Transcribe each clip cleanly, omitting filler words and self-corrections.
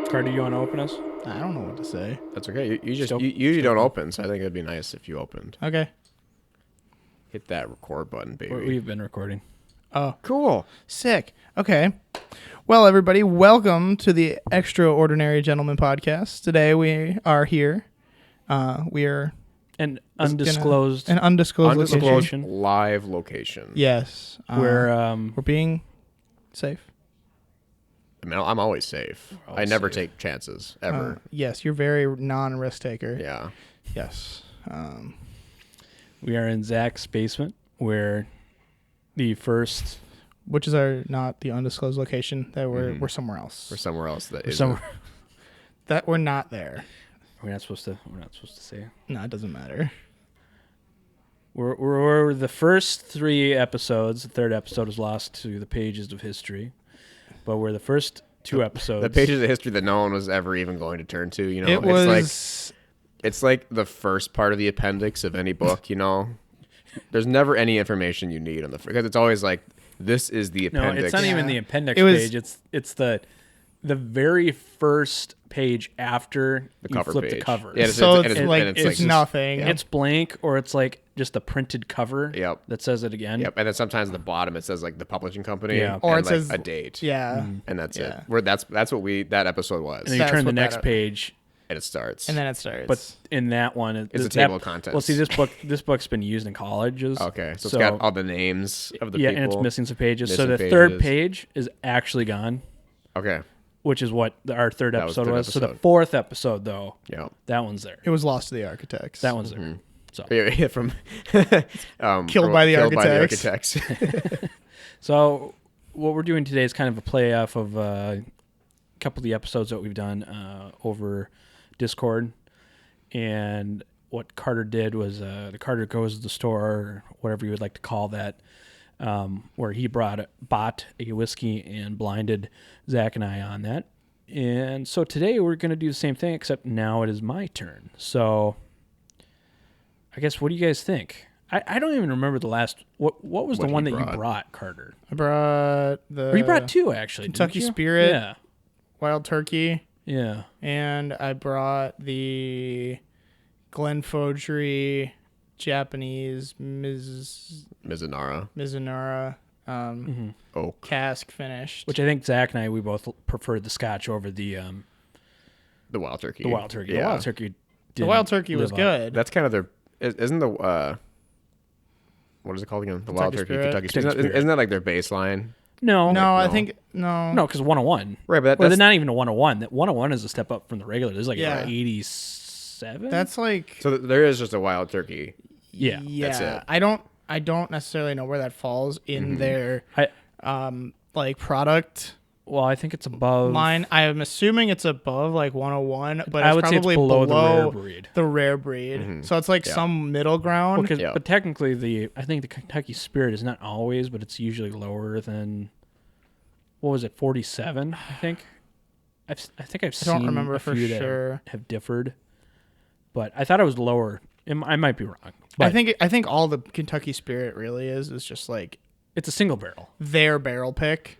Carter, you want to open us? I don't know what to say. That's okay. You usually don't open, so I think it'd be nice if you opened. Okay. Hit that record button, baby. We've been recording. Oh, Cool. sick. Okay. Well, everybody, welcome to the Extraordinary Gentleman podcast. Today we are here. We are An undisclosed an undisclosed location. Live location. Yes. Where we're being safe. I mean, I'm always safe. I never take chances, ever. Yes, you're very non-risk taker. Yeah. Yes. we are in Zach's basement, where the first Which is not the undisclosed location. That we're somewhere else. Or somewhere else that is. That we're not there. we're not supposed to say. No, it doesn't matter. We're the first 3 episodes. The 3rd episode is lost to the pages of history, but we're the first 2 episodes. The pages of history that no one was ever even going to turn to, you know? It's like the first part of the appendix of any book, you know? There's never any information you need on the because it's always like, this is the appendix. No, it's not even the appendix page. It's the very first page after the you cover flip page. the cover. Yeah, it's nothing. It's blank, or it's like just a printed cover Yep. that says it again. Yep, and then sometimes at the bottom it says like the publishing company, Yeah. Or and it like says a date, Yeah. and that's Yeah. it. Where that's what that episode was, And then you That's turn the what next that- page, and it starts. And then it starts. but in that one, It's a table of contents. Well, see, this book's been used in colleges. Okay, so it's got all the names of the people. and it's missing some pages. So Missing the 3rd pages. page is actually gone, Okay, which is what our 3rd That was episode third was. So the episode. 4th episode, though, yeah. that one's there. it was lost to the architects. That one's there. So, Yeah, from Killed by the architects. so what we're doing today is kind of a play off of a couple of the episodes that we've done over Discord. And what Carter did was the Carter Goes to the Store, or whatever you would like to call that, where he bought a whiskey and blinded Zach and I on that. And so today we're going to do the same thing, except now it is my turn. So I guess, what do you guys think? I don't even remember the last. What was the What one he that you brought. brought, Carter? I brought the Or you brought 2, actually. didn't Kentucky you? Spirit. Yeah. Wild Turkey, Yeah. and I brought the Glenfodry Japanese Mizunara Mizunara Oak. cask finished. Which I think Zach and I, we both preferred the Scotch over the Wild Turkey. The Wild Turkey. Yeah. The Wild Turkey. The Wild Turkey was good. That's kind of their. Isn't the what is it called again? The Wild Kentucky Turkey, Spirit. Kentucky Spirit. Isn't that like their baseline? No. no, I no. think no. No, because 101. Right, but Well, that's they're not even a 101. That 101 is a step up from the regular. There's like Yeah. 87. That's like so. There is just a Wild Turkey. yeah. That's it. I don't necessarily know where that falls in their I like product well, I think it's above line. I'm assuming it's above like 101, but I it's would say it's probably below the rare breed. The rare breed. So it's like some middle ground. Well, Yeah. But technically, I think the Kentucky Spirit is not always, but it's usually lower than, what was it, 47? I think. I think I've seen don't remember a for few that sure. have differed, but I thought it was lower. I might be wrong. But I think all the Kentucky Spirit really is just like it's a single barrel, their barrel pick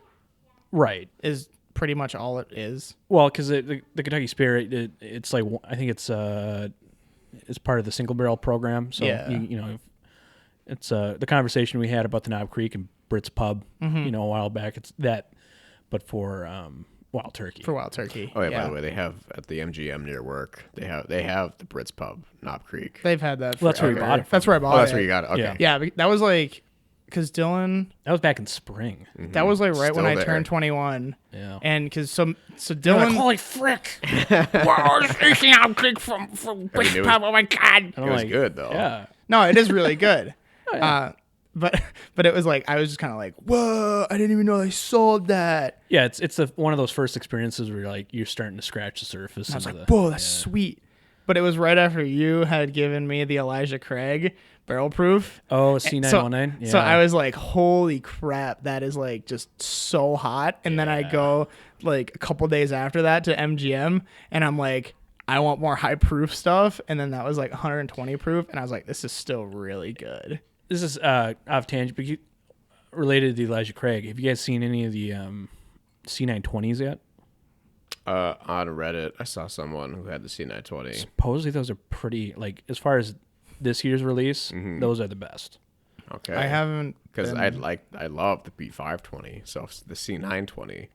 right? is pretty much all it is. Well, because the Kentucky Spirit, it's like, I think it's part of the single barrel program. So Yeah. you know, it's the conversation we had about the Knob Creek and Britt's Pub, you know, a while back. It's that, but for Wild Turkey. For Wild Turkey. Oh yeah, by the way, they have at the MGM near work. They have the Brits Pub, Knob Creek. They've had that. Well, that's where you forever. bought it from. That's where I bought it. Oh, that's where you got it. Okay. Yeah. Yeah, but that was like, because Dylan, That was back in spring. that was like right when Still I there. turned 21. Yeah. And because so You're like, Dylan, holy frick! wow, it's Knob Creek from it was- Pub. Oh my God. And I'm It was like, good though. Yeah. No, it is really good. but it was like I was just kind of like, whoa, I didn't even know they sold that. Yeah, it's one of those first experiences where you're starting to scratch the surface. And I was like, whoa, that's sweet. But it was right after you had given me the Elijah Craig barrel proof. Oh, C919. So I was like, holy crap, that is like just so hot. And then I go like a couple days after that to MGM, and I'm like, I want more high proof stuff. And then that was like 120 proof, and I was like, this is still really good. This is off tangent, but related to the Elijah Craig. Have you guys seen any of the C920s yet? On Reddit, I saw someone who had the C920. Supposedly those are pretty, as far as this year's release, those are the best. Okay. I haven't, because I love the B520, so the C920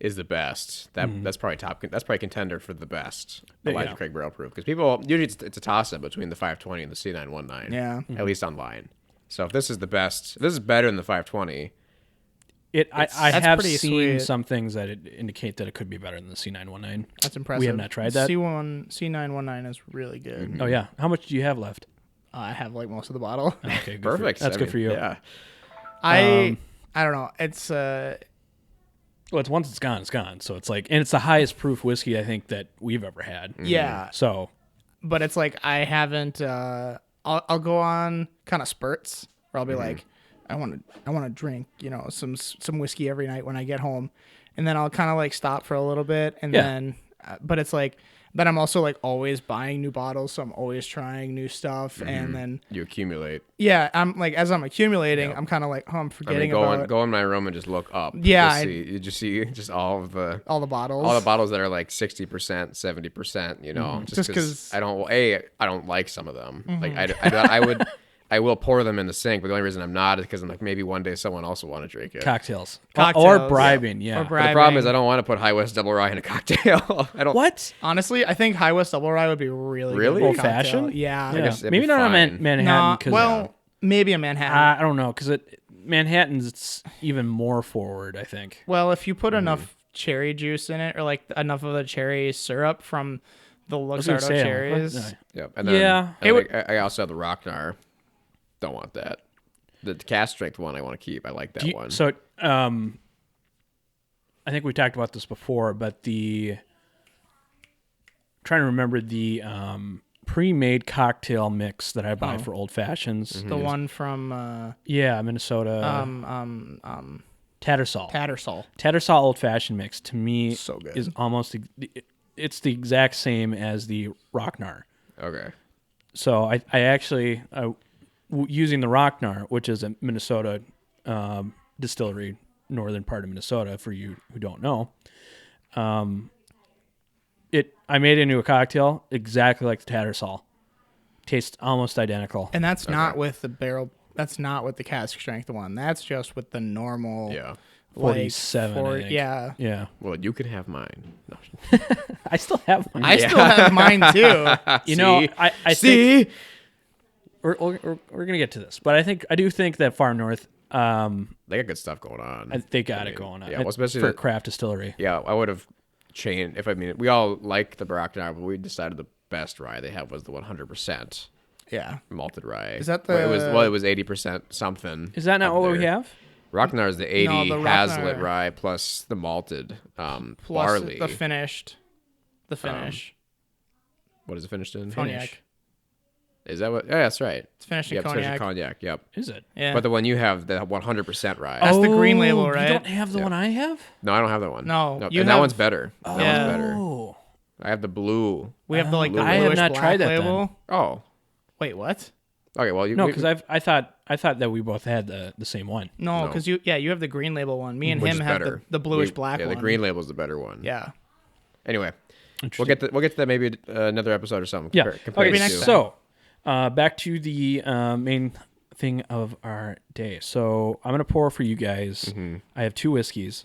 is the best. That's probably that's probably contender for the best Elijah Craig barrel proof, because people usually it's a toss up between the 520 and the C919. Yeah. At least online. So if this is the best, if this is better than the 520. I have seen sweet. some things that indicate that it could be better than the C919. That's impressive. We have not tried that. C919 is really good. Oh yeah. How much do you have left? I have like most of the bottle. Okay, good. Perfect. That's good for you. Yeah. I don't know. It's well, it's once it's gone, it's gone. So it's and it's the highest proof whiskey I think that we've ever had. Yeah. So, but it's like I haven't. I'll go on kind of spurts where I'll be like, I want to drink, some whiskey every night when I get home, and then I'll kind of like stop for a little bit, and then, but it's like, then I'm also like always buying new bottles, so I'm always trying new stuff, and then you accumulate. Yeah, I'm like as I'm accumulating, I'm kind of like, I'm forgetting about. Go in my room and just look up. Yeah, you just see all the bottles that are like 60%, 70%. Just because I don't like some of them. Like I will pour them in the sink, but the only reason I'm not is because I'm like, maybe one day someone else will want to drink it. Cocktails. Or bribing, yeah. Or bribing. But the problem is I don't want to put High West Double Rye in a cocktail. I don't. What? Honestly, I think High West Double Rye would be really good old fashioned. Yeah. I guess maybe not a Manhattan. Well, maybe a Manhattan. I don't know, because Manhattan's it's even more forward, I think. Well, if you put enough cherry juice in it, or like enough of the cherry syrup from the Luxardo cherries. Yep. And then, I also have the Rocknar. Don't want that. The cask strength one I want to keep. I like that one. So, I think we talked about this before, but trying to remember the pre-made cocktail mix that I buy for old fashions. The one from Minnesota. Tattersall. Tattersall old fashioned mix to me so good. Is almost it's the exact same as the Rocknar. Okay. So I actually using the Rocknar, which is a Minnesota distillery, northern part of Minnesota, for you who don't know. I made it into a cocktail exactly like the Tattersall. Tastes almost identical. And that's not with the barrel. That's not with the cask strength one. That's just with the normal. Yeah. 47. I think. Yeah. Yeah. Well, you can have mine. No. I still have mine. I still have mine too. I think we're gonna get to this, but I do think that Far North, they got good stuff going on. They got it going on. Yeah, well, especially for a craft distillery. Yeah, I would have changed we all like the Barocknar, but we decided the best rye they have was the 100%. Yeah. Malted rye. Is that it was 80% something. Is that not what we have? Rocknar is the 80 the Hazlitt rye plus the malted plus barley. The finish. What is it finished in? Cognac. Is that what? Yeah, that's right. It's finished in It's cognac. finished in cognac. Yep. Is it? Yeah. But the one you have, the 100% rye. That's the green label, right? You don't have the one I have? No, I don't have that one. No, and that one's better. Oh. That one's better. I have the blue. We have the I bluish have not black tried that label. then. Oh. Wait, what? Okay, well, because I thought that we both had the same one. No, because you have the green label one. Me and him have the bluish black one. Yeah, the green label is the better one. Yeah. Anyway, we'll get to that maybe another episode or something. Yeah. Okay. Next so back to the main thing of our day. So I'm gonna pour for you guys. I have 2 whiskeys,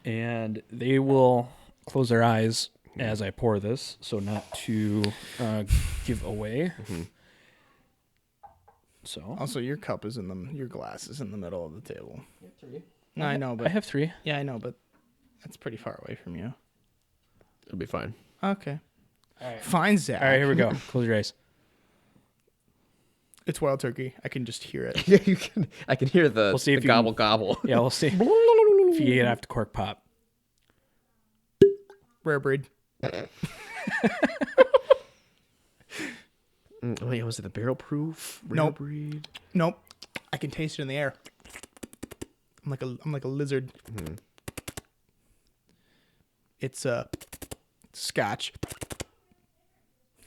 and they will close their eyes as I pour this, so not to give away. So also, your cup is your glass is in the middle of the table. You have 3. No, I know, but I have 3. Yeah, I know, but that's pretty far away from you. It'll be fine. Okay. All right. Fine, Zach. All right, here we go. Close your eyes. It's wild turkey. I can just hear it. Yeah, you can. I can hear the, We'll see if the you can- gobble gobble. Yeah, we'll see. If you get after cork pop. Rare breed. Oh yeah, was it the barrel proof? Nope. Breed? Nope. I can taste it in the air. I'm like a lizard. Mm-hmm. It's Scotch.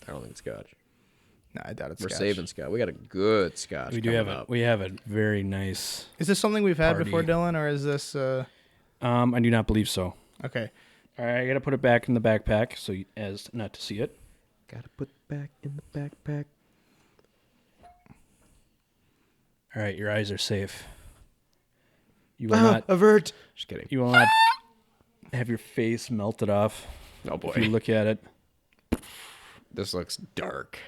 I don't think it's Scotch. No, I doubt it's We're Scotch. saving Scotch. We got a good Scotch. We do coming have up. we have a very nice. Is this something we've had Party. before, Dylan, or is this I do not believe so. okay? All right, I gotta put it back in the backpack so as not to see it. Gotta put back in the backpack. All right, your eyes are safe. You will not. Avert. Just kidding. You will not have your face melted off Oh boy, if you look at it. this looks dark.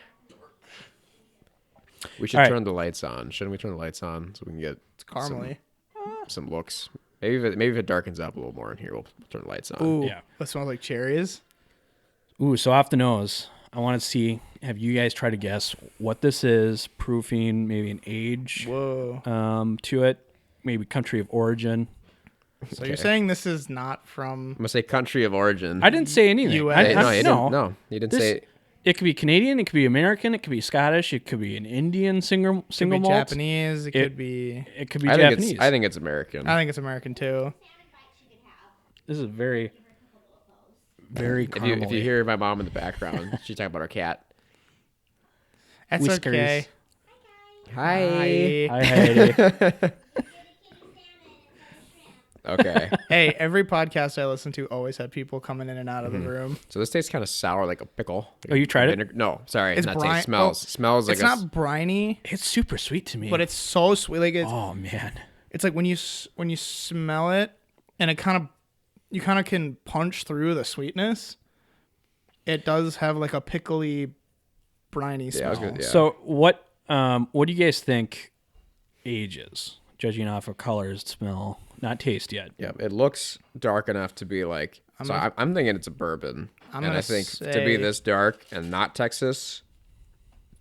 We should All right. turn the lights on. Shouldn't we turn the lights on so we can get It's caramely. some looks? Maybe if it darkens up a little more in here, we'll turn the lights on. Ooh, Yeah. that smells like cherries. Ooh, so off the nose. I want to see. Have you guys try to guess what this is? Proofing, maybe an age Whoa. to it, maybe country of origin. So Okay. you're saying this is not from? I'm gonna say country of origin. I didn't say anything. US. I, Hey, I, no, you no, didn't. No, you didn't This- say. It could be Canadian. It could be American. It could be Scottish. It could be an Indian single Could be malt. Japanese. It could be. It could be I Japanese. think it's American. I think it's American too. This is very, very If you caramely. hear my mom in the background, she's talking about her cat. That's Whiskers. okay. Hi. Hi, Heidi. Okay. Hey, every podcast I listen to always have people coming in and out of the room. So this tastes kind of sour, like a pickle. Oh, you tried it? No, sorry, It's not brine- taste. Smells. oh, Smells like It's not briny, It's super sweet to me. but it's so sweet. Like oh man, it's like when you smell it, and you kind of can punch through the sweetness. It does have like a pickly, briny Yeah, I was smell. gonna- yeah. So what do you guys think age is? Judging off of colors, smell, not taste yet. Yeah, it looks dark enough to be like. I'm thinking it's a bourbon, I'm and gonna I think to say- be this dark and not Texas,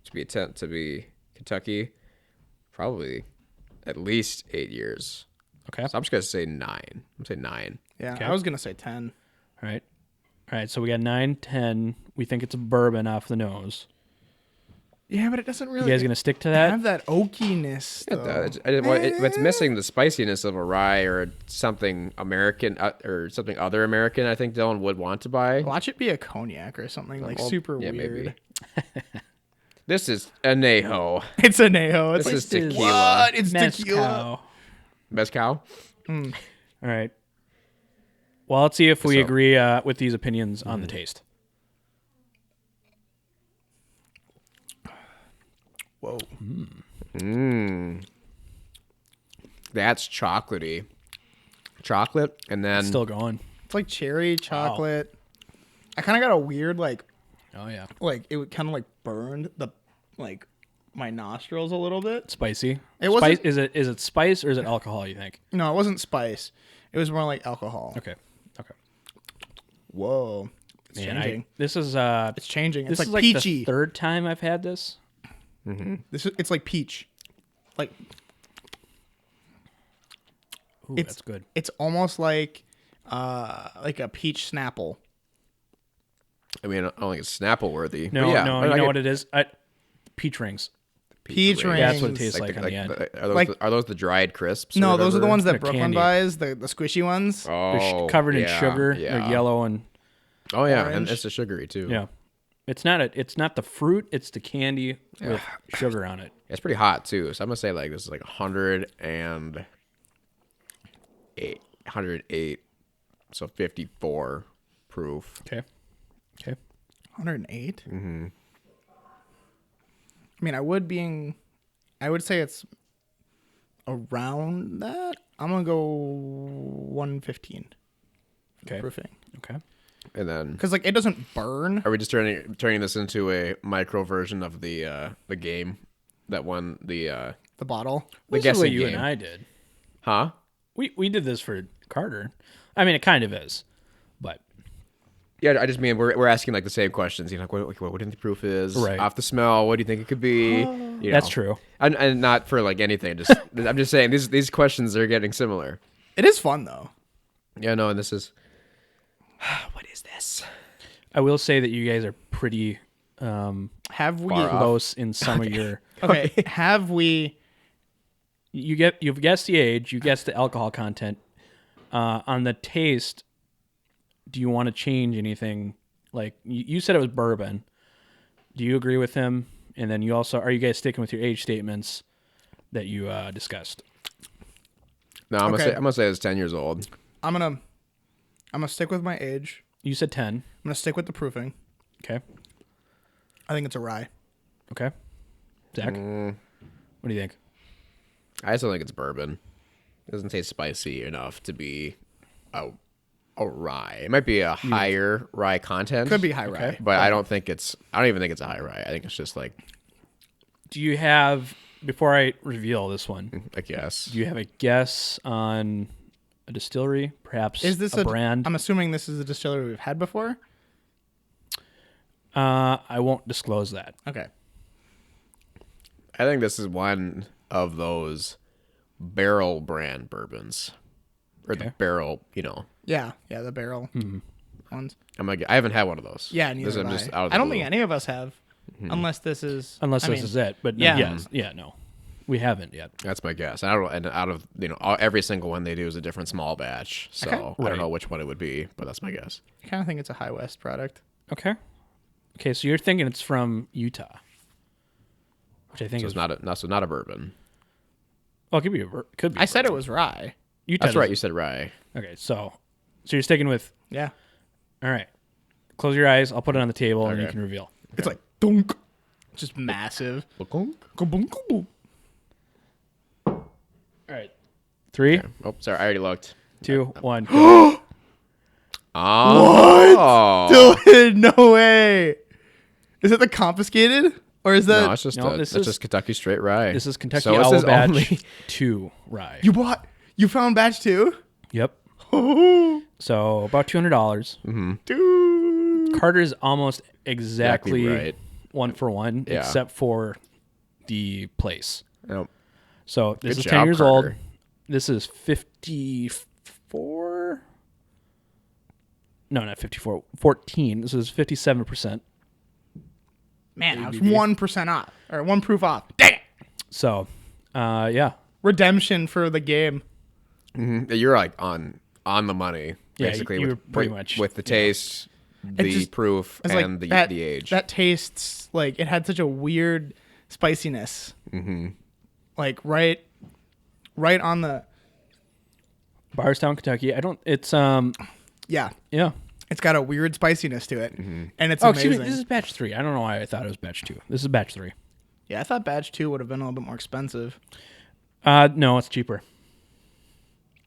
to be Kentucky, probably at least 8 years. Okay. So I'm just gonna say 9. I'm gonna say 9. Yeah, Okay. I was gonna say 10. All right. All right. So we got 9, 10. We think it's a bourbon off the nose. Yeah, but it doesn't You really guys gonna stick to that? have that oakiness. Though. It's missing the spiciness of a rye or something American or something other American. I think Dylan would want to buy. Watch it be a cognac or something like super yeah, weird. maybe. This is anejo. It's a Neho. It's This like, is tequila. what? It's tequila. Mezcal. Mezcal. All right. Well, let's see if we So- agree with these opinions on the taste. Whoa. That's chocolatey. Chocolate, and then Still going. It's like cherry chocolate. I kind of got a weird like Oh yeah. it kind of like burned the like my nostrils a little bit. Spicy. It wasn't- Spice. Is it spice or is it alcohol? You think? No, it wasn't spice. It was more like alcohol. Okay. Okay. Whoa. It's Man, changing. this is It's changing. this It's is like like peachy. the third time I've had this. It's like peach. Like Ooh, It's- that's good. it's almost like a peach Snapple. I mean, I don't think it's Snapple worthy. No, but yeah, no. I You know get what it is? Peach rings. Peach rings. That's what it tastes like on the, the end. are those the dried crisps? or No, those are the whatever? ones that They're Brooklyn candy. buys, the squishy ones. They're Oh, covered in yeah, sugar. Yeah. They're yellow and Oh yeah, and orange. it's a sugary too. yeah. It's not the fruit. It's the candy with sugar on it. It's pretty hot too. So I'm gonna say like this is like 108, so 54 proof. Okay. Okay. 108. Mm-hmm. I mean, I would say it's around that. I'm gonna go 115 Okay. proofing Okay. And then because like it doesn't burn. are we just turning this into a micro version of the game that won the The bottle. the This is what guessing you game? and I did. Huh? We did this for Carter. I mean, it kind of is, but Yeah, I just mean we're asking like the same questions. You know, like, what do you think the proof is? Right. Off the smell, what do you think it could be? You know. That's true. And not for like anything. Just I'm just saying these questions are getting similar. It is fun though. Yeah, no, and this is what is this? I will say that you guys are pretty Have we close in some of your. Okay, have we You've guessed the age, you guessed the alcohol content. On the taste, do you want to change anything? Like you said, it was bourbon. Do you agree with him? And then are you guys sticking with your age statements that you discussed? No, I'm gonna say it's 10 years old. I'm gonna stick with my age. You said 10. I'm gonna stick with the proofing. Okay. I think it's a rye. Okay. Zach, what do you think? I still think it's bourbon. It doesn't taste spicy enough to be a rye. It might be a higher rye content. Could be high rye. But I don't even think it's a high rye. I think it's just like, Do you have, before I reveal this one, I guess. do you have a guess on a distillery, perhaps Is this a brand? I'm assuming this is a distillery we've had before. I won't disclose that. Okay. I think this is one of those barrel brand bourbons. Or the barrel, you know. Yeah, the barrel ones. I haven't had one of those. Yeah, neither This is have just I. out of the I don't blue. think any of us have, unless this is. Unless this is it. But yeah. no. We haven't yet. That's my guess. And out of every single one they do is a different small batch. So I don't know which one it would be, but that's my guess. I kind of think it's a High West product. Okay. Okay, so you're thinking it's from Utah, which I think So is it's not a bourbon. Oh, it could be. Could be. I said it was rye. Utah. That's right. You said rye. Okay, so you're sticking with. Yeah. All right. Close your eyes. I'll put it on the table and you Okay. can reveal. It's like dunk, just massive. All right. 3, Oh, sorry. I already looked. 2, 1. Oh. Dude, no way. Is it the confiscated or is that No, it's just No, this it's is- just Kentucky straight rye. This is Kentucky So this Owl is Batch only- 2 rye. you found batch 2? Yep. So about $200. Dude. Carter is almost exactly right. 1 for 1, Yeah. except for the place. Nope. So this Good is job, 10 years old. Carter. This is 54. No, not 54. 14. This is 57%. Man, I was 1% off or 1 proof off. Dang it. So, yeah. Redemption for the game. You're like on the money, Yeah, basically. you were with, pretty with- much- with the taste, the just- proof, It's and like the age. That tastes like it had such a weird spiciness. Mm-hmm. Like right on the Bardstown, Kentucky. It's, yeah. yeah. It's got a weird spiciness to it, and it's Oh, amazing. excuse me. This is batch 3. I don't know why I thought it was batch 2. This is batch 3. Yeah, I thought batch 2 would have been a little bit more expensive. No, it's cheaper.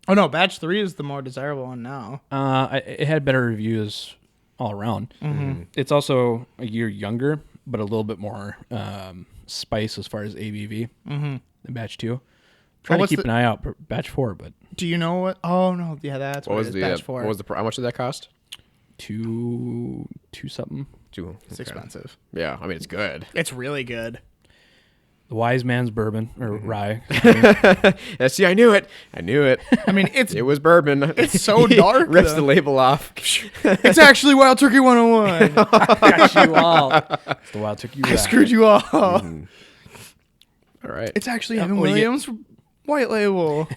Oh no, batch 3 is the more desirable one now. It had better reviews all around. Mm-hmm. It's also a year younger, but a little bit more spice as far as ABV than batch 2. Trying to what's keep an eye out for batch 4, but Do you know what? Oh no, yeah, that's what what, was it is. the Batch 4. what was the how much did that cost? two something. It's expensive. Yeah, I mean it's good. It's really good. The Wise Man's Bourbon or rye. Yeah, see, I knew it. I I mean, it's It was bourbon. It's so dark, Rips though. the label off. it's actually Wild Turkey 101. Got you all. It's the Wild Turkey I Rye. screwed you all. All right. It's actually Evan well, you get- Williams from White Label.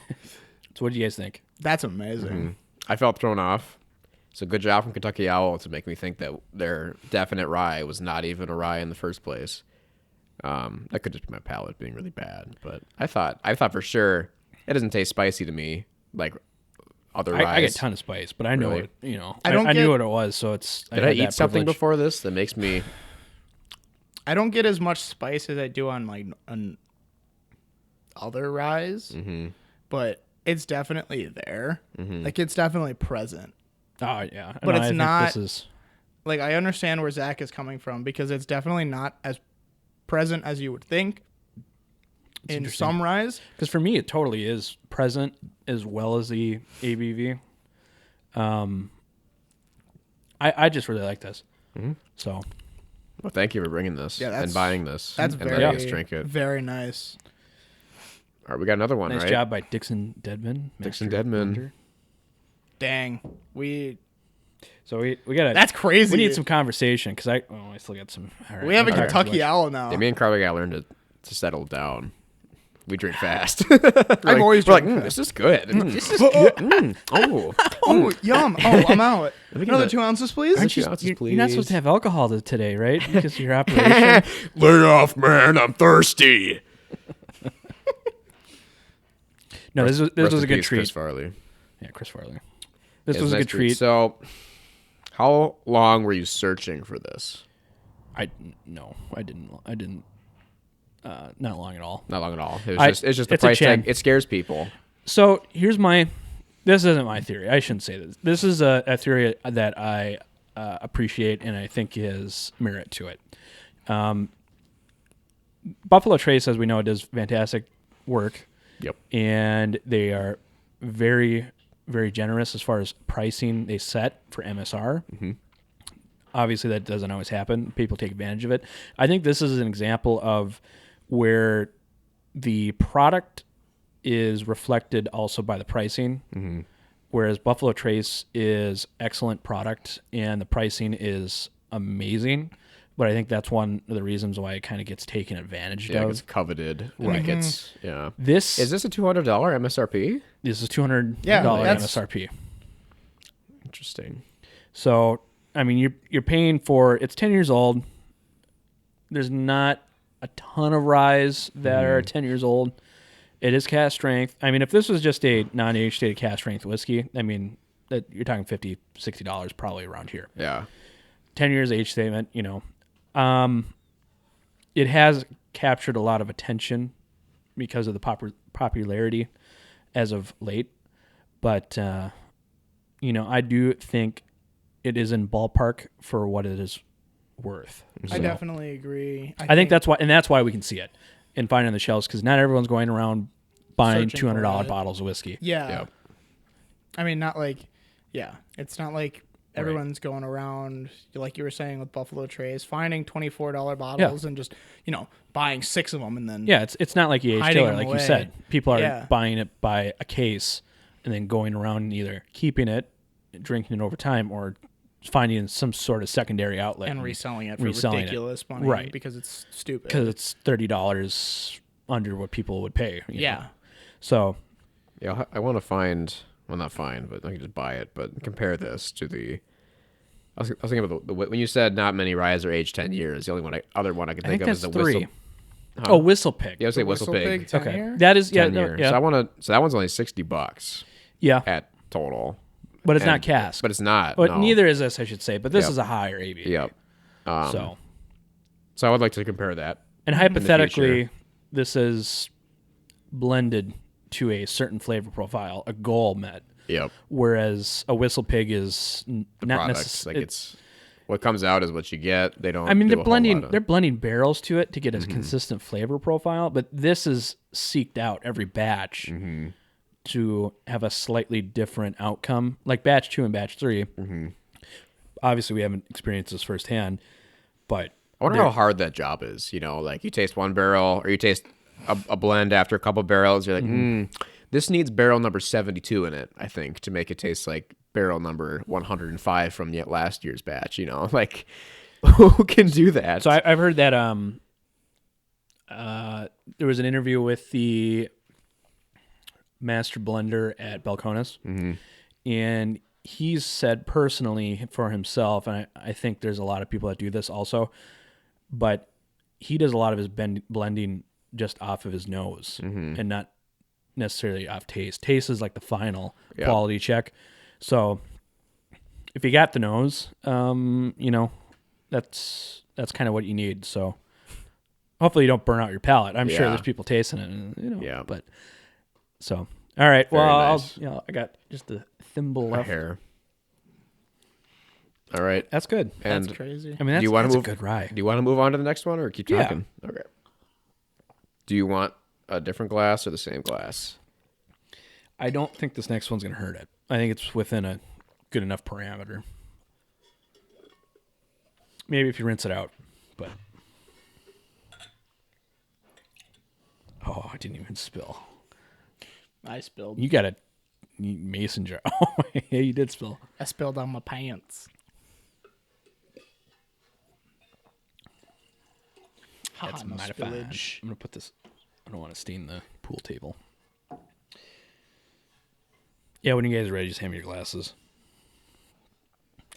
So what do you guys think? That's amazing. I felt thrown off. So good job from Kentucky Owl to make me think that their definite rye was not even a rye in the first place. That could just be my palate being really bad, but I thought for sure it doesn't taste spicy to me like other ryes. I get a ton of spice, but I know Really? it. You know, I don't I knew get- what it was, so it's. Did I had eat that something privilege. before this that makes me? I don't get as much spice as I do on like on other ryes, but it's definitely there. Like it's definitely present. Oh yeah, But No, it's I think not- This is, Like I understand where Zach is coming from because it's definitely not as present as you would think in interesting. some ryes. because for me it totally is present as well as the ABV. I just really like this. Mm-hmm. So, well, thank you for bringing this and buying this. That's and very, letting us drink it. very nice. All right, we got another one, nice right? job by Dixon Deadman. Dixon Deadman. Blender. Dang, So we gotta. that's crazy. We need some conversation because I still got some. All right, We have a I'm talking too Kentucky much. Owl now. Yeah, me and Carly got to learn to settle down. We drink fast. I've always we're like, drinking this is good. This is good. Oh, Oh, yum. Oh, I'm out. Let me get Another that. 2 ounces, please. Aren't You're, ounces, you're not please. supposed to have alcohol today, right? Because of your operation. Lay off, man. I'm thirsty. No, this was Rest a in good peace, treat. Chris Farley. Yeah, Chris Farley. This Yeah, was a nice good treat. So, how long were you searching for this? I didn't. Not long at all. Not long at all. It's just the it's a price Chen. tag. It scares people. So here's this isn't my theory. I shouldn't say this. This is a theory that I appreciate and I think has merit to it. Buffalo Trace, as we know, does fantastic work. Yep. And they are very, very generous as far as pricing they set for MSR. Mm-hmm. Obviously, that doesn't always happen. People take advantage of it. I think this is an example of where the product is reflected also by the pricing, Mm-hmm. whereas Buffalo Trace is excellent product and the pricing is amazing. But I think that's one of the reasons why it kind of gets taken advantage Yeah, of. it's coveted. Right. Like it's yeah. This Is this a $200 MSRP? is $200 that's- MSRP. Interesting. So, I mean, you're paying for it's 10 years old. There's not a ton of ryes that are 10 years old. It is cask strength. I mean, if this was just a non-age stated cask strength whiskey, I mean, that you're talking $50, $60 probably around here. Yeah. 10 years age statement, you know. It has captured a lot of attention because of the popularity as of late. But, you know, I do think it is in ballpark for what it is worth. I definitely agree. I think that's why we can see it and find it on the shelves because not everyone's going around buying Searching for $200 it. bottles of whiskey. Yeah. Yeah. I mean, not like, yeah. It's not like everyone's going around, like you were saying with Buffalo Trace, finding $24 bottles and just, you know, buying 6 of them and then. Yeah, it's not like EH Hiding Killer, them like you away. said. People are Yeah. buying it by a case and then going around and either keeping it, drinking it over time, or finding some sort of secondary outlet And reselling it for reselling it. ridiculous money. Right. Because it's stupid. because it's $30 under what people would pay. you Yeah. know. So Yeah, I want to find. Well, not find, but I can just buy it. But compare this to the. I was thinking about when you said not many ryes are aged 10 years. The only other one I could I think think of is that's the 3. whistle. Huh? Oh, Whistle Pig. Yeah, I would say The whistle pig. 10 Okay, year? that is 10 years. yeah. So I want to. So that one's only $60 Yeah, at total. but it's not And- cask. But it's not. But no. neither is this, I should say. But this Yep. is a higher ABV. Yep. So I would like to compare that. and hypothetically, future. this is blended to a certain flavor profile, a goal met. Yep. Whereas a Whistle Pig is The not products, necessarily. it's what comes out is what you get. They don't. I mean, do they're a whole lot blending. of- They're blending barrels to it to get a consistent flavor profile. But this is seeked out every batch to have a slightly different outcome. Like batch 2 and batch 3. Obviously, we haven't experienced this firsthand, but I wonder how hard that job is. You know, like you taste one barrel or you taste a blend after a couple barrels. You're like, this needs barrel number 72 in it, I think, to make it taste like barrel number 105 from yet last year's batch. You know, like who can do that? So I've heard that there was an interview with the master blender at Belconis, and he's said personally for himself, and I think there's a lot of people that do this also, but he does a lot of his blending just off of his nose and not necessarily off taste. Taste is like the final quality check. So if you got the nose, you know, that's kind of what you need. So hopefully you don't burn out your palate. I'm sure Yeah. there's people tasting it, and, you know. Yeah. But so all right. Very Well, nice. I got just a thimble left. hair. All right. That's good. And That's crazy. I mean, that's, do you want that's to a move? good rye. Do you want to move on to the next one or keep Yeah. talking? Okay. Do you want a different glass or the same glass? I don't think this next one's gonna hurt it. I think it's within a good enough parameter. Maybe if you rinse it out, but I didn't even spill. I spilled. You got a mason jar. Oh, yeah, you did spill. I spilled on my pants. That's no mighty fine. spillage. I'm gonna put this. I don't want to stain the pool table. Yeah, when you guys are ready, just hand me your glasses.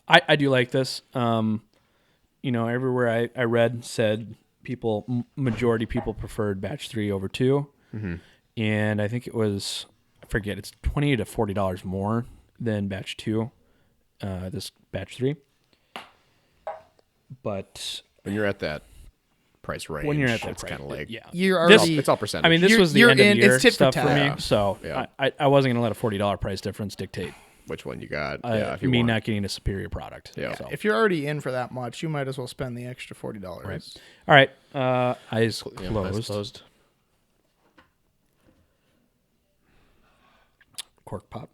I do like this. Everywhere I read said majority people preferred batch 3 over 2. Mm-hmm. And I think it was, I forget, it's $20 to $40 more than batch 2, this batch 3. But when you're at that price range, it's kind of like, you're already, it's all percentage. I mean, this was the end of the year it's stuff for me, Yeah. so Yeah. I wasn't going to let a $40 price difference dictate which one you got. if you not getting a superior product. Yeah. So. If you're already in for that much, you might as well spend the extra $40. Right. All right. Eyes closed. Eyes closed. Cork pop.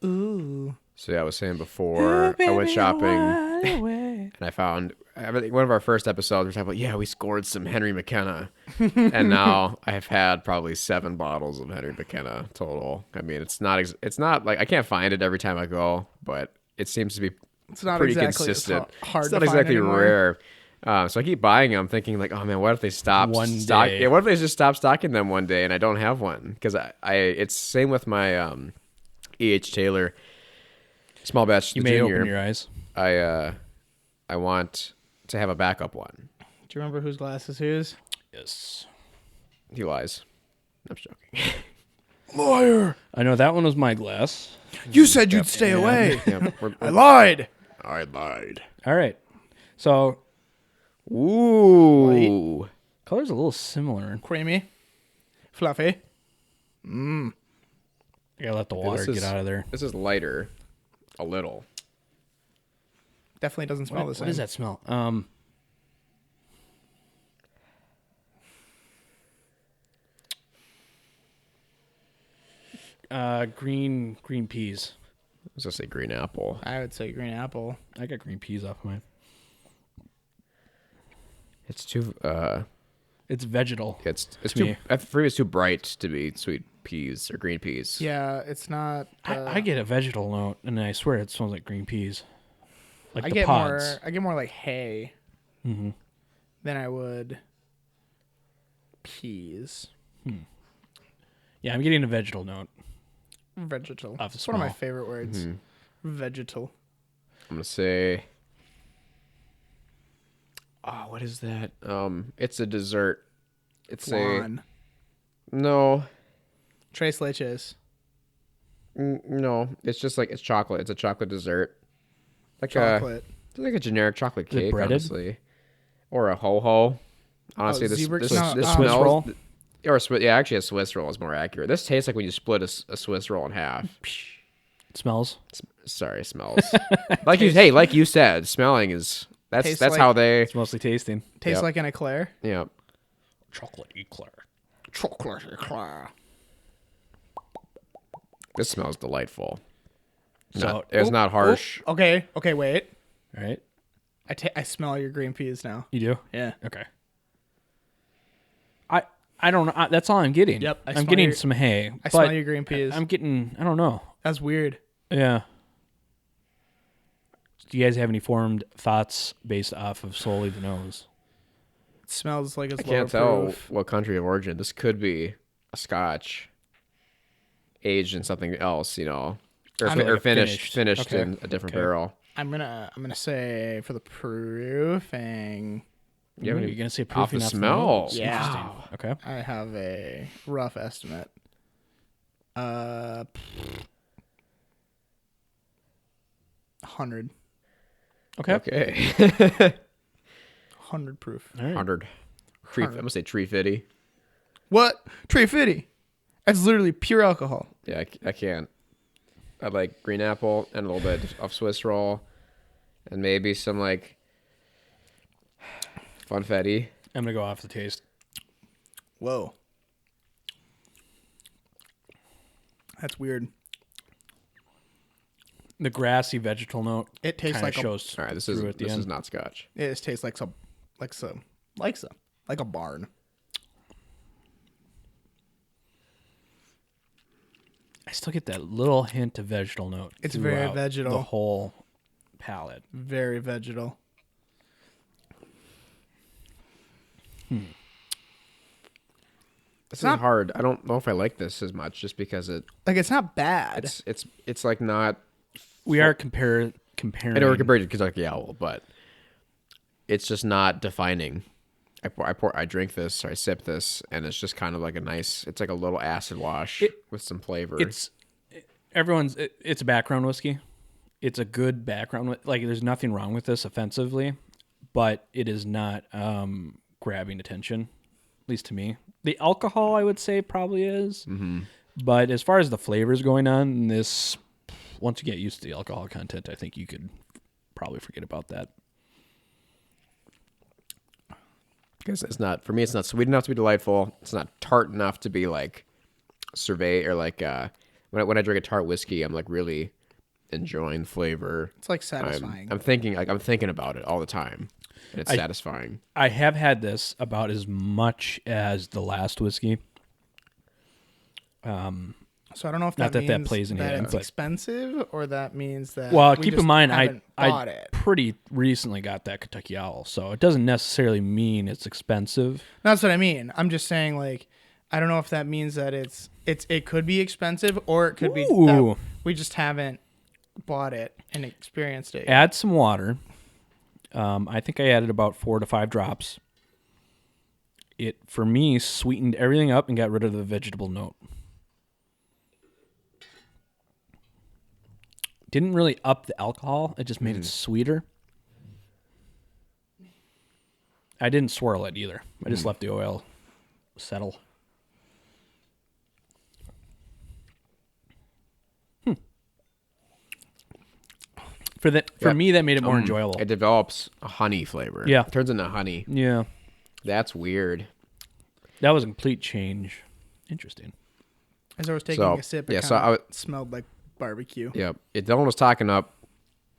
Ooh. So yeah, I was saying before, I went shopping and I found one of our first episodes. We're talking about we scored some Henry McKenna, and now I've had probably 7 bottles of Henry McKenna total. I mean, it's not like I can't find it every time I go, but it seems to be pretty exactly consistent. hard It's to not find exactly anymore. rare. So I keep buying them, thinking like, oh man, what if they stop One stock? day. Yeah, what if they just stop stocking them one day and I don't have one? Because it's same with my E.H. Taylor small batch. You the may junior. open your eyes. I want to have a backup one. Do you remember whose glasses whose? Yes. He lies. I'm just joking. Liar! I know that one was my glass. You said you'd stay away. Yep, I lied. I lied. All right. So Ooh. color's a little similar. Creamy. Fluffy. I gotta let the water get out of there. This is lighter, a little. Definitely doesn't smell the same. What does that smell? Green peas. I was gonna say green apple. I would say green apple. I got green peas off mine. It's too. It's vegetal. It's to too. me. For me, it's too bright to be sweet peas or green peas. Yeah, it's not. I get a vegetal note, and I swear it smells like green peas. Like I the get pods. I get more like hay Mm-hmm. than I would peas. Yeah, I'm getting a vegetal note. Vegetal. Off the It's one of my smell. favorite words. Vegetal. I'm gonna say. Oh, what is that? It's a dessert. It's Flan. no, Tres leches. no. It's just like it's chocolate. It's a chocolate dessert. Like Chocolate. it's like a generic chocolate Is it cake, breaded? honestly, or a ho ho. Honestly, this zebra- this, no, this Swiss smells. roll? Or a Swiss, yeah, actually, a Swiss roll is more accurate. This tastes like when you split a Swiss roll in half. It smells. Sorry, it smells like you said, smelling is Tastes that's like- how they. It's mostly tasting. Tastes Yep. like an eclair. Yeah, Chocolate eclair. Chocolate eclair. this smells delightful. So, It's not harsh. Okay, wait. all right. I smell your green peas now. You do? Yeah. Okay. I don't know. That's all I'm getting. Yep, I I'm smell getting your- some hay. I but smell your green peas. I'm getting. I don't know. That's weird. Yeah. Do you guys have any formed thoughts based off of solely the nose? It smells like it's I can't tell lower proof. what country of origin. This could be a Scotch aged in something else, or like finished Okay. in a different Okay. barrel. I'm gonna say for the proofing, Yeah, You're gonna say off the proofing smell. nose? Yeah. Interesting. Okay. I have a rough estimate. 100. Okay. Okay. 100 proof. All right. 100. I'm gonna say tree fitty. What? Tree fitty. That's literally pure alcohol. Yeah, I can't. I like green apple and a little bit of Swiss roll, and maybe some like funfetti. I'm gonna go off the taste. Whoa. That's weird. The grassy vegetal note. It tastes kinda like shows. All right, this through at the is end. not Scotch. it just tastes like a barn. I still get that little hint of vegetal note. It's very throughout vegetal. The whole palate. Very vegetal. This not- is hard. I don't know if I like this as much, just because It's not bad. it's like not. We are comparing. I know we're compared to Kentucky Owl, but it's just not defining. I drink this or I sip this, and it's just kind of like a nice. It's like a little acid wash with some flavor. It's a background whiskey. It's a good background. Like there's nothing wrong with this offensively, but it is not grabbing attention, at least to me. The alcohol, I would say, probably is. Mm-hmm. But as far as the flavors going on, this, once you get used to the alcohol content, I think you could probably forget about that. Because it's not, for me, it's not sweet enough to be delightful. It's not tart enough to be like survey or like when I drink a tart whiskey, I'm like really enjoying the flavor. It's like satisfying. I'm thinking about it all the time, and it's satisfying. I have had this about as much as the last whiskey. So I don't know if Not that that means plays in that here, it's but- expensive or that means that. Well, we keep just in mind, haven't bought I it. pretty recently got that Kentucky Owl, so it doesn't necessarily mean it's expensive. That's what I mean. I'm just saying, like, I don't know if that means that it could be expensive or it could be Ooh. that we just haven't bought it and experienced it. Add some water. I think I added about 4 to 5 drops. It, for me, sweetened everything up and got rid of the vegetable note. Didn't really up the alcohol. It just made it sweeter. I didn't swirl it either. I just left the oil settle. For me, that made it more enjoyable. It develops a honey flavor. Yeah. It turns into honey. Yeah. That's weird. That was a complete change. Interesting. As I was taking a sip, it smelled like barbecue. Yep. Dylan was talking up,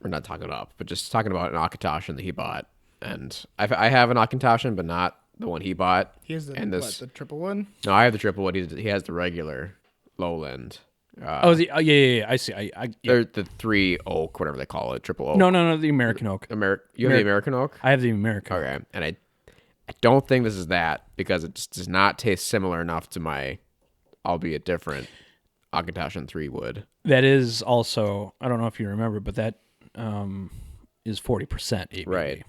or not talking up, but just talking about an Akatoshin that he bought. And I have an Akatoshin, but not the one he bought. He has the, and the triple one? No, I have the triple one. He has the regular lowland. Yeah. I see. They're the 3 oak, whatever they call it, triple oak. No, the American oak. You have the American oak? I have the American. Okay. And I don't think this is that because it just does not taste similar enough to my, albeit different, Akatoshin 3 would. That is also, I don't know if you remember, but that is 40% ABV. Right.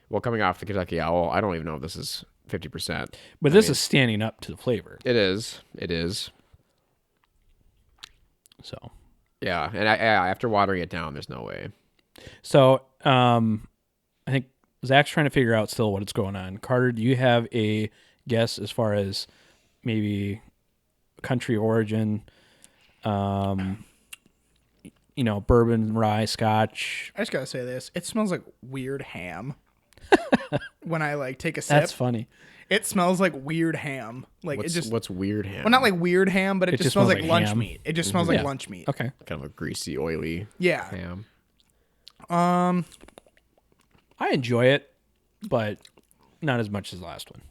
Well, coming off the Kentucky Owl, I don't even know if this is 50%. But this is standing up to the flavor. It is. So. Yeah, and after watering it down, there's no way. So, I think Zach's trying to figure out still what's going on. Carter, do you have a guess as far as maybe country origin, bourbon, rye, scotch? I just gotta say this. It smells like weird ham. When I take a sip. That's funny. It smells like weird ham. What's weird ham? Well, not like weird ham, but it just smells like lunch ham. meat. It just smells like lunch meat. Okay. Kind of a greasy, oily ham. I enjoy it, but not as much as the last one.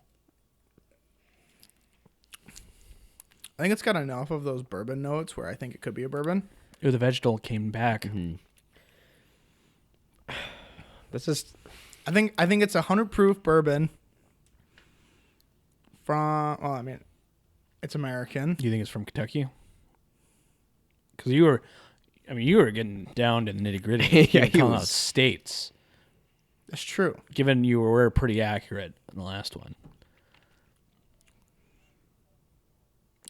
I think it's got enough of those bourbon notes where I think it could be a bourbon. Ooh, the vegetable came back. Mm-hmm. This is... I think it's 100 proof bourbon it's American. Do you think it's from Kentucky? Because you were getting down to the nitty gritty. Yeah, you were calling out states. That's true. Given you were pretty accurate in the last one.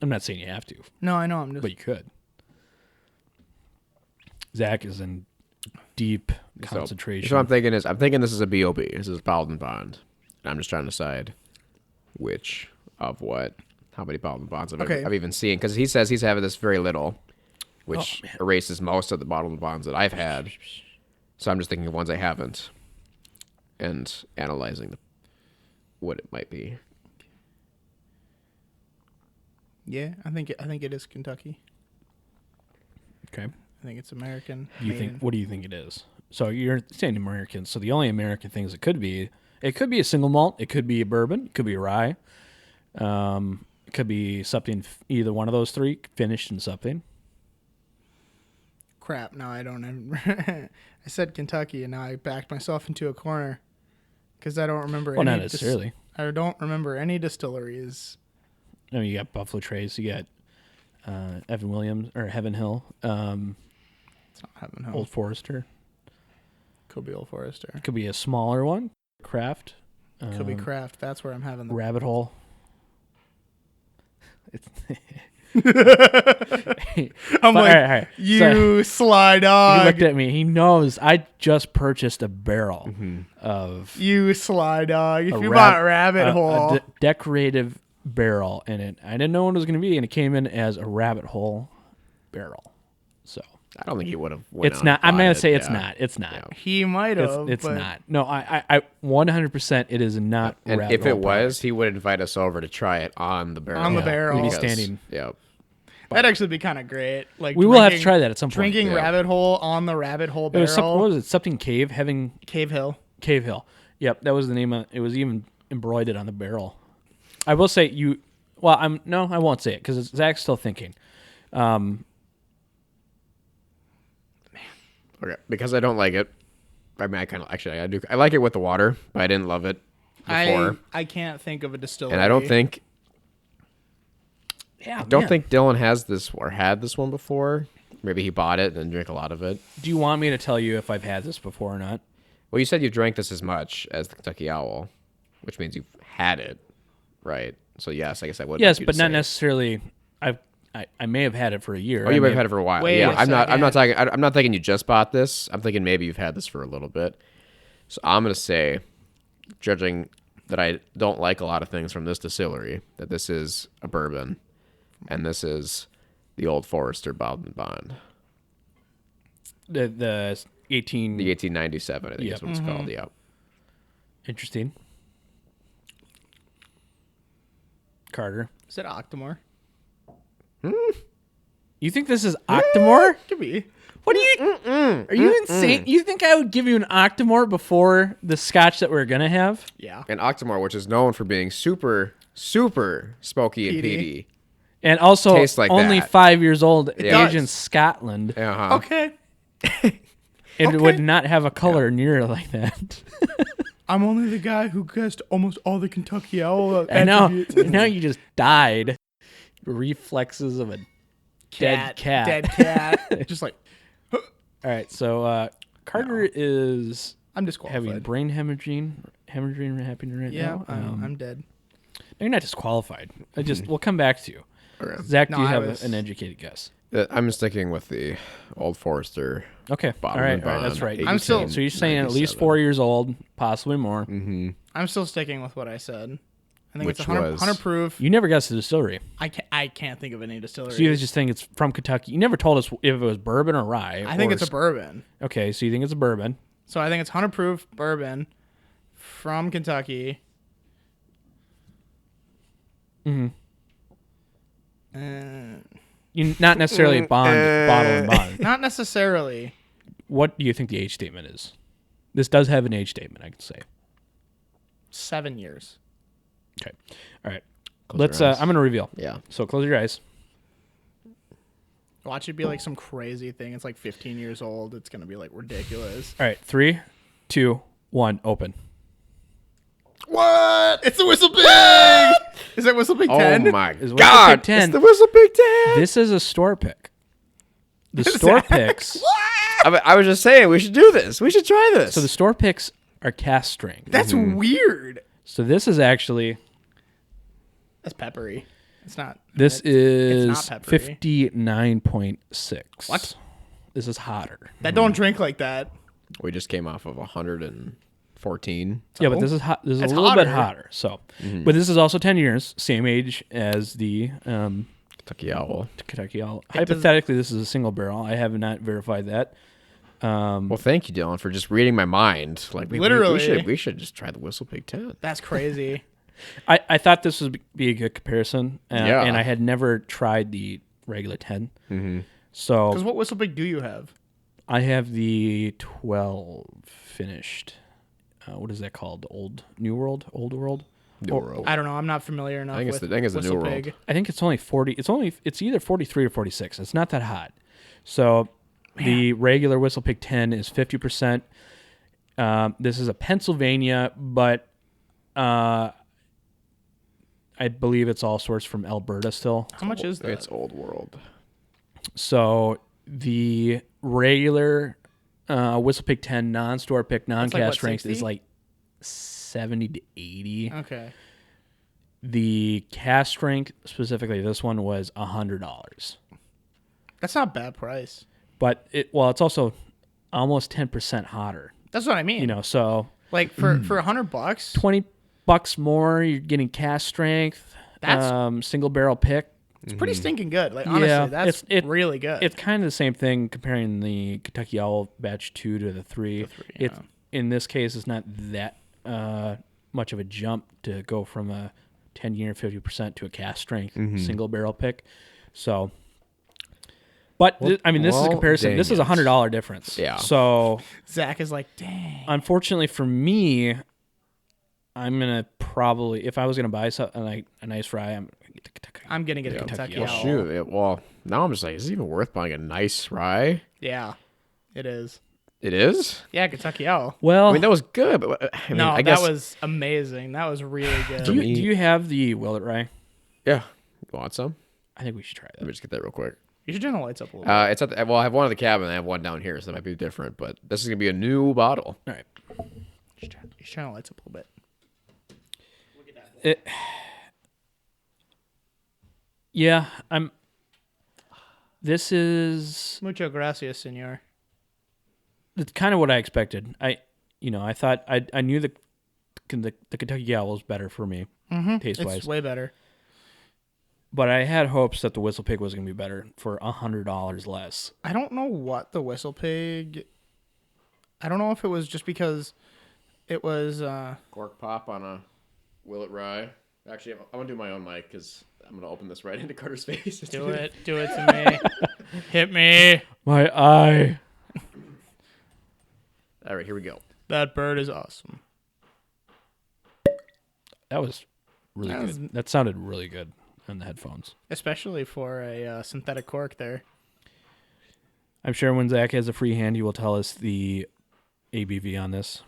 I'm not saying you have to, No, I know. but you could. Zach is in deep concentration. So what I'm thinking this is a BOB. This is bottled and bond. And I'm just trying to decide which of what, how many bottled and bonds I've even seen. Because he says he's having this very little, which erases most of the bottled and bonds that I've had. So I'm just thinking of ones I haven't and analyzing what it might be. Yeah, I think it is Kentucky. Okay. I think it's American. What do you think it is? So you're saying American. So the only American things it could be a single malt. It could be a bourbon. It could be a rye. It could be something, either one of those three, finished in something. Crap, now I don't I said Kentucky, and now I backed myself into a corner because I don't remember Well, not necessarily. I don't remember any distilleries. No, you got Buffalo Trace. You got Evan Williams or Heaven Hill. It's not Heaven Hill. Old Forester. Could be Old Forester. Could be a smaller one. Craft. Could be Craft. That's where I'm having the Rabbit Hole. It's I'm like, all right. You sly dog. He looked at me. He knows I just purchased a barrel of You sly dog. If you bought Rabbit Hole. a decorative barrel in it. I didn't know what it was going to be, and it came in as a Rabbit Hole barrel. So I don't think he would have. it's not. I'm going to say it's not. It's not. Yeah. He might have. It's not. No, I 100%. It is not. And Rabbit if Hole it was, product. he would invite us over to try it on the barrel. On the barrel. We'd be standing. Yeah. That'd actually be kind of great. Like We will have to try that at some point. Drinking Yeah. Rabbit Hole on the Rabbit Hole It barrel. was what was it? Something Cave having Cave Hill. Cave Hill. Yep, that was the name. It was even embroidered on the barrel. I will say you. Well, I won't say it because Zach's still thinking. Okay. Because I don't like it. I mean, I do. I like it with the water, but I didn't love it before. I can't think of a distillery. And I don't think. Yeah, Don't think Dylan has this or had this one before. Maybe he bought it and drank a lot of it. Do you want me to tell you if I've had this before or not? Well, you said you drank this as much as the Kentucky Owl, which means you've had it, right? So yes, I guess I would. Yes, but not necessarily. I may have had it for a year. Oh, you may have had it for a while. Wait Yeah, a I'm not second. talking. I'm not thinking you just bought this. I'm thinking maybe you've had this for a little bit. So I'm gonna say, judging that I don't like a lot of things from this distillery, that this is a bourbon, and this is the Old Forester Bottled and Bond, the 18. the 1897. I think is what it's called. Yeah. Interesting. Carter, Is it Octomore? you think this is Octomore? Could be. What are you? Are you insane? You think I would give you an Octomore before the Scotch that we're gonna have? Yeah. And Octomore, which is known for being super, super smoky and Peaty. peaty. And also Tastes like only that. 5 years old, aged does. in Scotland. Uh-huh. Okay. It would not have a color near like that. I'm only the guy who guessed almost all the Kentucky Owl I know. attributes. Now you just died. Reflexes of a dead cat. Dead cat. Just like, All right, so Carter is I'm disqualified. having brain hemorrhaging happening right yeah, now. I'm dead. No, you're not disqualified. We'll come back to you. Okay. Zach, No, do you I have was- an educated guess? I'm sticking with the Old Forester. Okay, Bottled all right, and Bond, that's right. I'm still- So you're saying at least 1897. 4 years old, possibly more. Mm-hmm. I'm still sticking with what I said. I think Which it's 100, was- 100 proof. You never guessed the distillery. I can't think of any distillery. So you just think it's from Kentucky. You never told us if it was bourbon or rye. I think or it's a bourbon. Okay, so you think it's a bourbon. So I think it's 100 proof bourbon from Kentucky. Mm-hmm. Uh, Not necessarily bottle and bond. not necessarily. What do you think the age statement is? This does have an age statement, I can say. 7 years. Okay. All right. Close your eyes. I'm going to reveal. Yeah. So close your eyes. Watch it be like some crazy thing. It's like 15 years old. It's gonna be like ridiculous. All right. 3, 2, 1, open. What? It's the Whistle Pig. Is it Whistle Pig 10? Oh my Is Whistle God! Pig 10. It's the Whistle Pig 10. This is a store pick. The store picks. I was just saying we should do this. We should try this. So the store picks are cast strength. That's weird. So this is actually. That's peppery. It's not. This it's is not peppery. 59.6. What? This is hotter. That don't drink like that. we just came off of 114. Yeah, but this is hot. This is It's a little bit hotter. hotter. So, but this is also 10 years, same age as the Kentucky Owl. Kentucky Owl. It does- Hypothetically, this is a single barrel. I have not verified that. Well, thank you, Dylan, for just reading my mind. Like Literally. we should just try the Whistle Pig 10. That's crazy. I thought this would be a good comparison, Yeah. and I had never tried the regular 10. So Because what whistle pig do you have? I have the 12 finished. What is that called? New World? Old World? New World. I don't know. I'm not familiar enough with I think it's the New whistle World. pig. I think it's only 40. It's either 43 or 46. It's not that hot. So the regular Whistle Pig 10 is 50%. This is a Pennsylvania, but I believe it's all sourced from Alberta still. How much is that? It's Old World. So the regular Whistle Pig 10 non-store pick, non-cast strength is like 70 to 80. Okay. The cast strength, specifically this one, was $100. That's not a bad price. But it's also almost 10% hotter. That's what I mean. You know, so like for $100, $20 more, you're getting cast strength. That's single barrel pick. It's pretty stinking good. Like honestly, that's really good. It's kind of the same thing comparing the Kentucky Owl Batch 2 to the 3. It's in this case, it's not that much of a jump to go from a 10-year 50% to a cast strength single barrel pick. So, but this is a comparison. This is $100 difference. Yeah. So Zach is like, dang. Unfortunately for me, I'm gonna probably, if I was gonna buy a nice rye, I'm gonna get a Kentucky Owl. Shoot. Well, now I'm just like, is it even worth buying a nice rye? Yeah, it is. It is? Yeah, Kentucky Owl. Well, I mean, that was good, but I guess that was amazing. That was really good. Do you have the Willet rye? Yeah. You want some? I think we should try that. Let me just get that real quick. You should turn the lights up a little bit. It's at I have one in the cabin. I have one down here, so that might be different. But this is gonna be a new bottle. All right. You should turn the lights up a little bit. This is Mucho gracias, senor. it's kind of what I expected. I thought I knew the Kentucky Owl was better for me taste wise. It's way better. But I had hopes that the Whistle Pig was going to be better for $100 less. I don't know what the Whistle Pig. I don't know if it was just because it was Cork pop on a Willet rye. Actually, I'm gonna do my own mic because I'm gonna open this right into Carter's face. Do it to me. Hit me. My eye. All right, here we go. That bird is awesome. That was really good. That sounded really good on the headphones. Especially for a synthetic cork there. I'm sure when Zach has a free hand, he will tell us the ABV on this.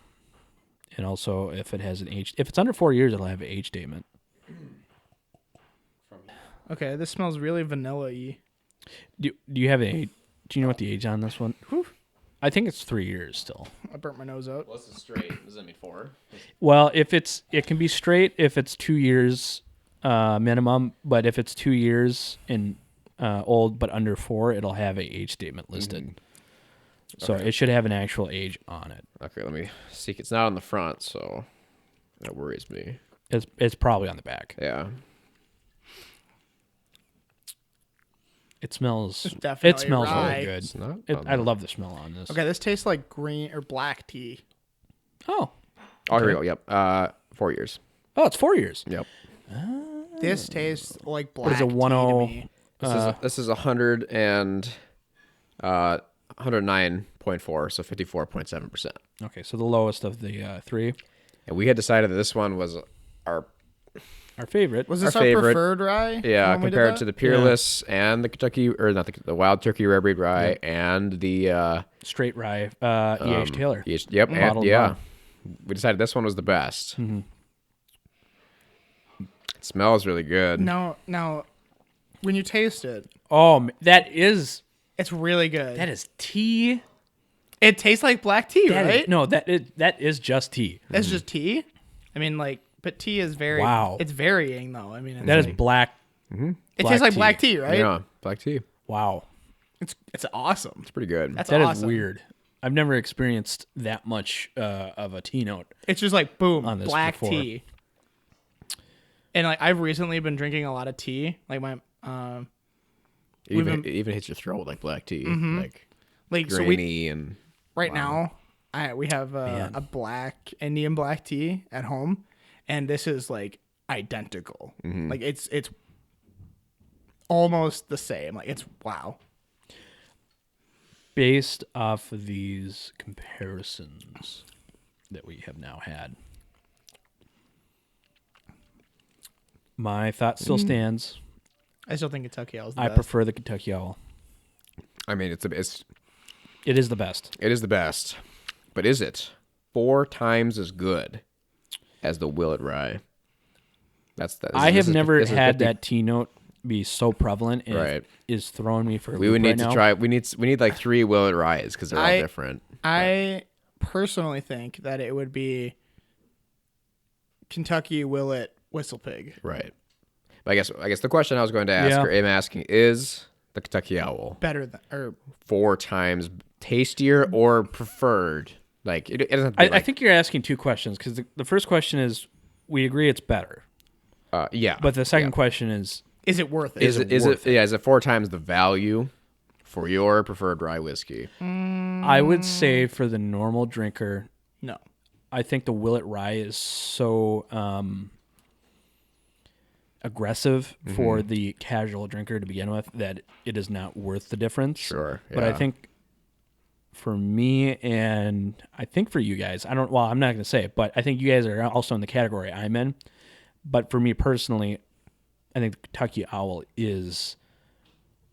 And also if it has an age. If it's under 4 years, it'll have an age statement. Okay, this smells really vanilla-y. Do you have a? Do you know what the age on this one? Whew. I think it's 3 years still. I burnt my nose out. Well, this is straight. Does that mean 4? Well, it can be straight if it's 2 years minimum, but if it's 2 years and old but under 4, it'll have a age statement listed. So it should have an actual age on it. Okay, let me see. It's not on the front, so that worries me. It's probably on the back. Yeah. It smells. It's definitely It smells rye. really good. It's not. I love the smell on this. Okay, this tastes like green or black tea. Oh, Here we go. Yep. 4 years. oh, it's 4 years. Yep. This tastes like black What is a tea 10? to me. This is 100 and 109.4, so 54.7%. Okay, so the lowest of the 3. And we had decided that this one was our favorite. Was this our our favorite. preferred rye? Yeah, when we did compared that? to the Peerless and the Kentucky, or not the Wild Turkey Rare Breed Rye and the Straight rye. E.H. Taylor. Yep, and, Bottled yeah. rye. We decided this one was the best. Mm-hmm. It smells really good. Now, when you taste it, Oh, it's it's really good. that is tea. It tastes like black tea, That is- right? no, that is just tea. That's just tea. I mean, but tea is very. Wow. It's varying though. I mean, That is like, black. it black tastes like tea. black tea, right? Yeah, black tea. Wow, It's awesome. It's pretty good. That's that is awesome. weird. I've never experienced that much of a tea note. It's just like boom, On this black before. tea. And I've recently been drinking a lot of tea. Like my It even hits your throat like black tea. Like so grainy and now we have a black Indian black tea at home, and this is like identical. Like it's almost the same. Like it's wow. based off of these comparisons that we have now had, my thought still stands. I still think Kentucky Owl is the I best. prefer the Kentucky Owl. I mean, it is the best. It is the best, but is it 4 times as good as the Willet Rye? I have never had that T note be so prevalent. And Right. it is throwing me for a We would loop need right to now. try. We need like 3 Willet Ryes because they're all different. I personally think that it would be Kentucky Willet Whistle Pig. Right. But I guess the question I was going to ask, or am asking, is the Kentucky Owl Better than, or 4 times tastier or preferred? Like it doesn't. Have to be I think you're asking 2 questions because the first question is we agree it's better, yeah. but the second question is it worth it? Is it 4 times the value for your preferred rye whiskey? I would say for the normal drinker, No. I think the Willet Rye is so aggressive for the casual drinker to begin with that it is not worth the difference. Sure. But I yeah. think for me and I think for you guys, I'm not going to say it, but I think you guys are also in the category I'm in. But for me personally, I think the Kentucky Owl is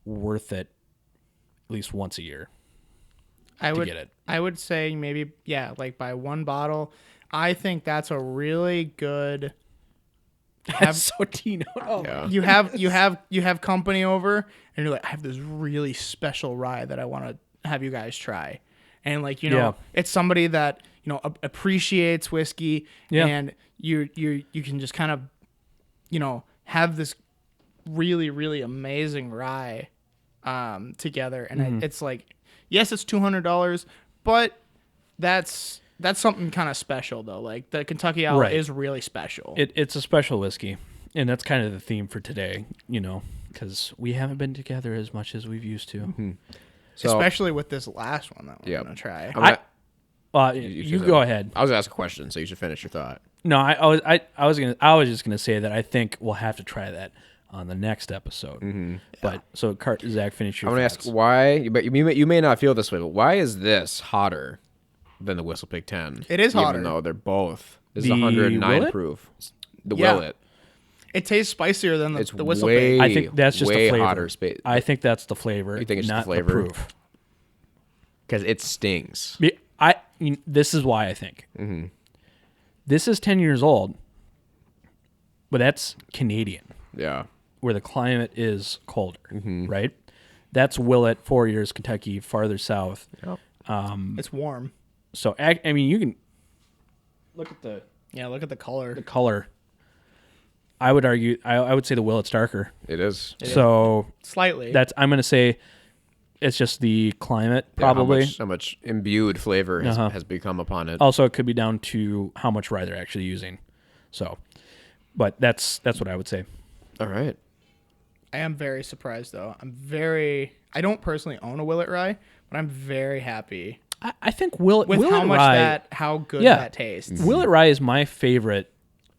worth it at least once a year. I would get it. I would say maybe like buy 1 bottle. I think that's a really good. That's so Tino. Oh, Yeah. You have company over and you're like, I have this really special rye that I want to have you guys try, and like it's somebody that appreciates whiskey, and you can just kind of have this really really amazing rye together, and it's like, yes, it's $200, but that's something kind of special though. Like the Kentucky Owl is really special. It's a special whiskey, and that's kind of the theme for today, because we haven't been together as much as we've used to. Mm-hmm. So, especially with this last one that we're going to try. You go ahead. I was going to ask a question, so you should finish your thought. No, I was just gonna say that I think we'll have to try that on the next episode. Mm-hmm. But so Zach, finish your. I'm going to ask why, but you may not feel this way, but why is this hotter than the Whistle Pig 10? It is hotter, even though they're both. This is The 109 Willet? proof. The Willet. It tastes spicier than It's the Whistle way, Pig. I think that's just way the flavor. hotter. I think that's the flavor. You think it's not the flavor? proof? Because it stings. This is why I think. Mm-hmm. This is 10 years old, but that's Canadian, Yeah. where the climate is colder, right? That's Willet, 4 years, Kentucky, farther south. Yep. It's warm. So, I mean, you can look at look at the color. the color. I would argue, I would say the Willet's darker. It is. So Slightly. I'm going to say it's just the climate, probably. How much imbued flavor has become upon it. Also, it could be down to how much rye they're actually using. So, but that's what I would say. All right. I am very surprised though. I don't personally own a Willet Rye, but I'm very happy I think with Willet how much rye, how good Yeah. that tastes. Willet rye is my favorite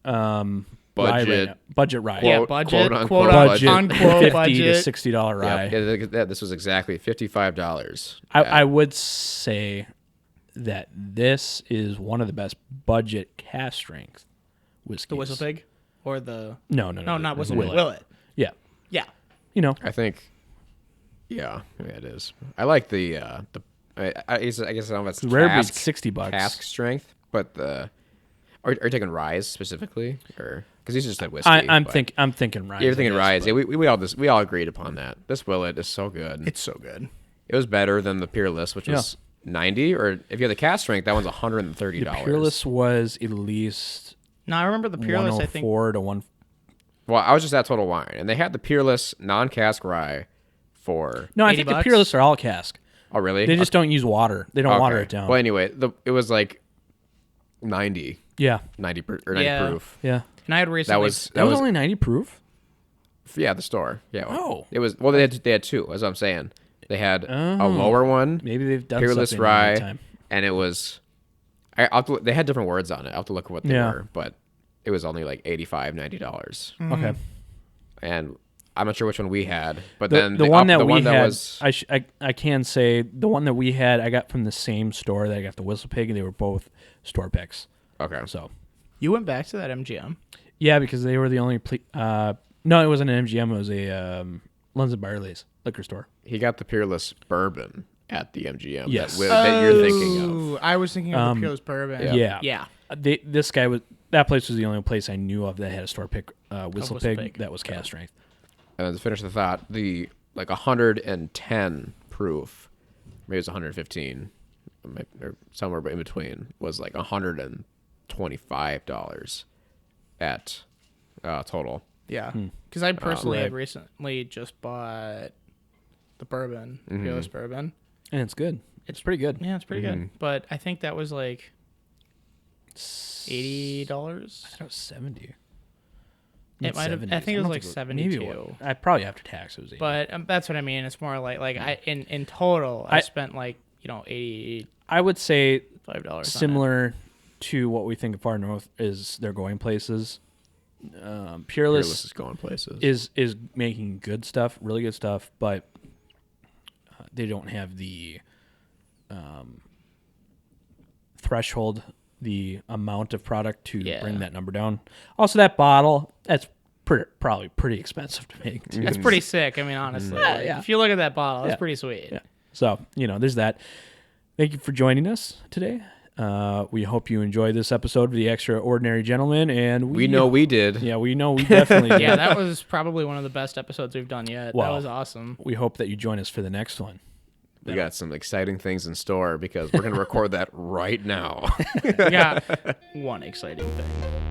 rye right Budget. now. Budget rye. Yeah, Quote, budget, quote, quote, unquote, budget, unquote, $50 budget. to $60 rye. Yeah, this was exactly $55. I would say that this is one of the best budget cask strength whiskeys. The Whistle Pig or the No, not Whistle Pig. Willet. Willet. Yeah, Yeah. I think, yeah, it is. I like the I guess I don't know if it's rare breed's cask, $60. cask strength, but are you taking ryes specifically, or because these are just like whiskey? I'm but- thinking rye. You're thinking ryes. Yeah, we all agreed upon that. This Willet is so good. It's so good. It was better than the Peerless, which was 90, or if you have the cask strength, that one's $130. The Peerless was at least No, I remember the Peerless. I think 104 to 1. Well, I was just at Total Wine, and they had the Peerless non-cask rye for. No, I 80 think the bucks? Peerless are all cask. Oh, really? They just don't use water. They don't water Okay. it down. Well, anyway, it was like 90 yeah, 90 proof. yeah. and I had recently. That was only 90 proof. Yeah, the store. Yeah. Oh. It was. Well, they had two. As I'm saying, they had a lower one, Maybe they've done Peerless something rye, in that time. and it was. They had different words on it. I'll have to look at what they were, but it was only like $85, $90. Okay. And I'm not sure which one we had, but The, then the one that the we one had, that was I can say the one that we had, I got from the same store that I got the Whistle Pig, and they were both store picks. okay. So, You went back to that MGM. yeah, because they were the only. No, it wasn't an MGM. It was a Lunds and Barley's liquor store. He got the Peerless Bourbon at the MGM. Yes. that you're thinking of. I was thinking of the Peerless Bourbon. Yeah. This guy was. That place was the only place I knew of that had a store pick Whistle Pig that was cask strength. And then to finish the thought, the 110 proof, maybe it's 115, or somewhere in between, was like $125 at total. Yeah. Because I personally had recently just bought the bourbon, Peerless Bourbon. And it's good. It's pretty good. Yeah, it's pretty good. But I think that was like $80. I thought it was 70. It might have. I think it was like 72. Maybe I probably after tax it was 80. But that's what I mean. It's more like I in total I spent like $85. I would say $5 similar to what we think of Far North is they're going places. Peerless is going places. Is making good stuff, really good stuff, but they don't have the threshold, the amount of product to bring that number down. Also, that bottle, that's probably pretty expensive to make. That's pretty sick. I mean, honestly, if you look at that bottle, it's pretty sweet. Yeah. So, there's that. Thank you for joining us today. We hope you enjoyed this episode of The Extraordinary Gentleman, and we know we did. Yeah, we know we definitely did. Yeah, that was probably one of the best episodes we've done yet. Wow. That was awesome. We hope that you join us for the next one. We got some exciting things in store because we're going to record that right now. We got one exciting thing.